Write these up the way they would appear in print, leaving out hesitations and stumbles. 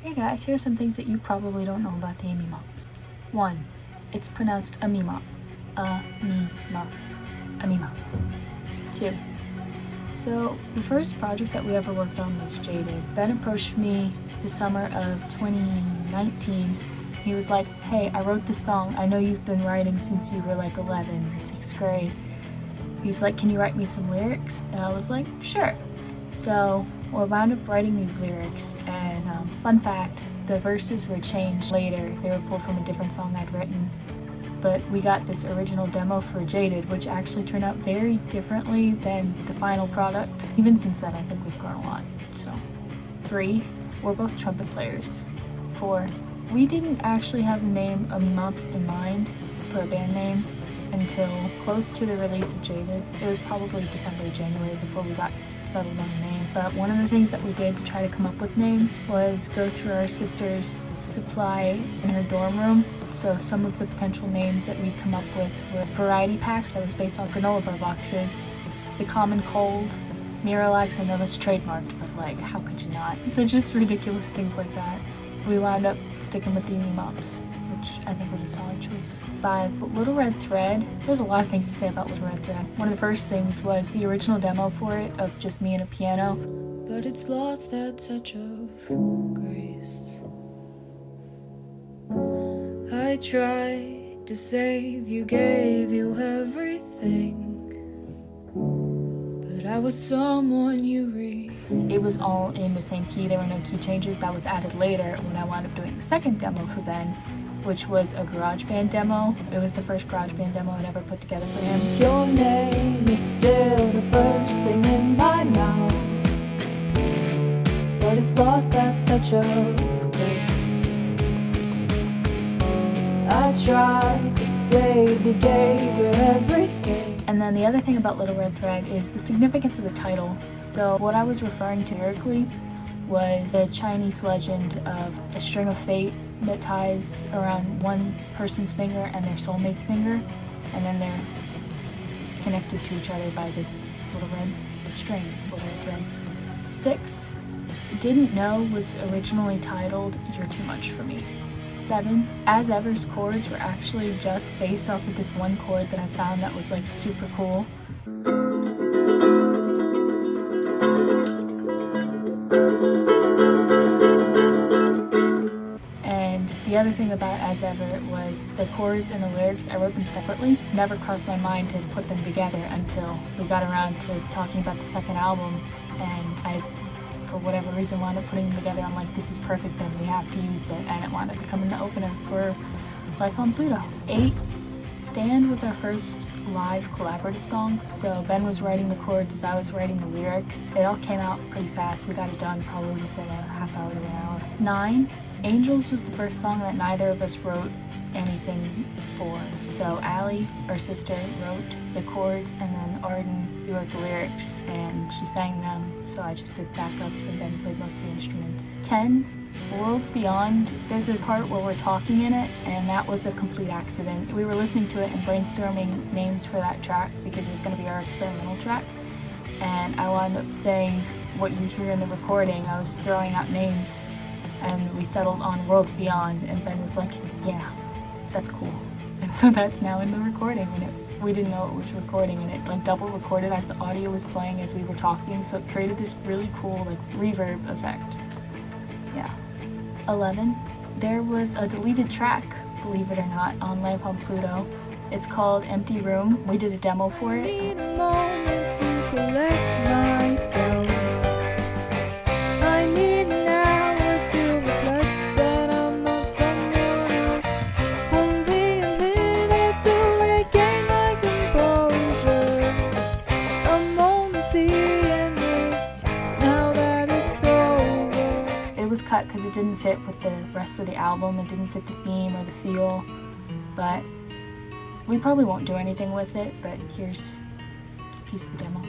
Hey guys, here's some things that you probably don't know about the Amiimopps. 1. It's pronounced Amiimop. Amiimop. Amiimop. 2. So, the first project that we ever worked on was Jaded. Ben approached me the summer of 2019. He was like, hey, I wrote this song. I know you've been writing since you were like 11, 6th grade. He was like, can you write me some lyrics? And I was like, sure. So, we wound up writing these lyrics, and fun fact, the verses were changed later. They were pulled from a different song I'd written. But we got this original demo for Jaded, which actually turned out very differently than the final product. Even since then, I think we've grown a lot. So, 3, we're both trumpet players. 4, we didn't actually have the name Amiimopps in mind for a band name until close to the release of Jaded. It was probably December or January before we got settled on a name. But one of the things that we did to try to come up with names was go through our sister's supply in her dorm room. So some of the potential names that we'd come up with were Variety Pack, that was based on granola bar boxes, The Common Cold, Miralax. I know that's trademarked, but like, how could you not? So just ridiculous things like that. We wound up sticking with the Amiimopps, which I think was a solid choice. 5, Little Red Thread. There's a lot of things to say about Little Red Thread. One of the first things was the original demo for it of just me and a piano. But it's lost that touch of grace. I tried to save you, gave you everything, but I was someone you read. It was all in the same key. There were no key changes. That was added later when I wound up doing the second demo for Ben, which was a GarageBand demo. It was the first GarageBand demo I'd ever put together for him. Your name is still the first thing in my mouth, but it's lost that touch of grace. I tried to save you, gave you everything. And then the other thing about Little Red Thread is the significance of the title. So what I was referring to lyrically was a Chinese legend of a string of fate that ties around one person's finger and their soulmate's finger, and then they're connected to each other by this little red string, little red thread. 6, Didn't Know was originally titled You're Too Much For Me. 7, As Ever's chords were actually just based off of this one chord that I found that was like super cool. And the other thing about As Ever was the chords and the lyrics, I wrote them separately. Never crossed my mind to put them together until we got around to talking about the second album, and I, for whatever reason, wound up putting them together. I'm like, this is perfect, then we have to use it, and it wound up becoming the opener for Life on Pluto. 8, Stand was our first live collaborative song, so Ben was writing the chords as I was writing the lyrics. It all came out pretty fast. We got it done probably within a half hour to an hour. 9, Angels was the first song that neither of us wrote anything for. So Allie, our sister, wrote the chords, and then Arden wrote the lyrics, and she sang them, so I just did backups and Ben played most of the instruments. 10, Worlds Beyond, there's a part where we're talking in it, and that was a complete accident. We were listening to it and brainstorming names for that track because it was going to be our experimental track, and I wound up saying what you hear in the recording. I was throwing out names, and we settled on Worlds Beyond, and Ben was like, yeah, that's cool. And so that's now in the recording, and we didn't know it was recording, and it like double recorded as the audio was playing as we were talking, so it created this really cool like reverb effect. Yeah. 11, there was a deleted track, believe it or not, on Life on Pluto. It's called Empty Room. We did a demo for it. I need a moment to collect myself. I need an hour to reflect that I'm not someone else. Only a minute to regain my composure. I'm only seeing this now that it's over. It was cut because it didn't fit with the rest of the album. It didn't fit the theme or the feel, but we probably won't do anything with it, but here's a piece of the demo.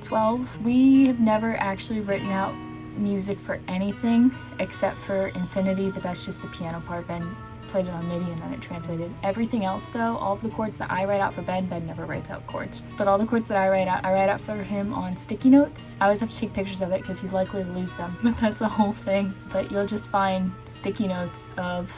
12, we have never actually written out music for anything except for Infinity, but that's just the piano part. Ben played it on MIDI and then it translated. Everything else though, all of the chords that I write out for Ben never writes out chords. But all the chords that I write out for him on sticky notes. I always have to take pictures of it because he's likely to lose them, but that's a whole thing. But you'll just find sticky notes of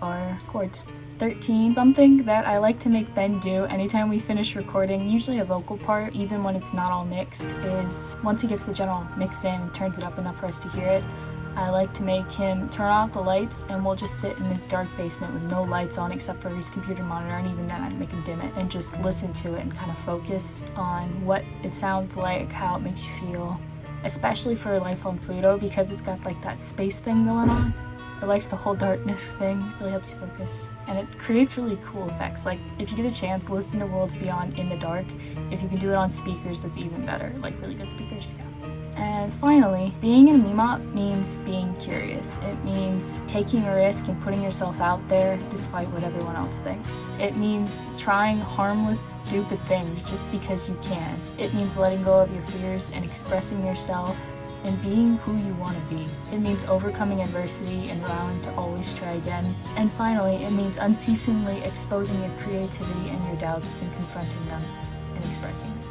our chords. 13, something that I like to make Ben do anytime we finish recording, usually a vocal part, even when it's not all mixed, is once he gets the general mix in and turns it up enough for us to hear it, I like to make him turn off the lights and we'll just sit in this dark basement with no lights on except for his computer monitor, and even then I'd make him dim it and just listen to it and kind of focus on what it sounds like, how it makes you feel, especially for Life on Pluto because it's got like that space thing going on. I liked the whole darkness thing, it really helps you focus. And it creates really cool effects. Like, if you get a chance, listen to Worlds Beyond in the dark. If you can do it on speakers, that's even better. Like, really good speakers, yeah. And finally, being an Amiimop means being curious. It means taking a risk and putting yourself out there despite what everyone else thinks. It means trying harmless, stupid things just because you can. It means letting go of your fears and expressing yourself and being who you want to be. It means overcoming adversity and vowing to always try again. And finally, it means unceasingly exposing your creativity and your doubts and confronting them and expressing them.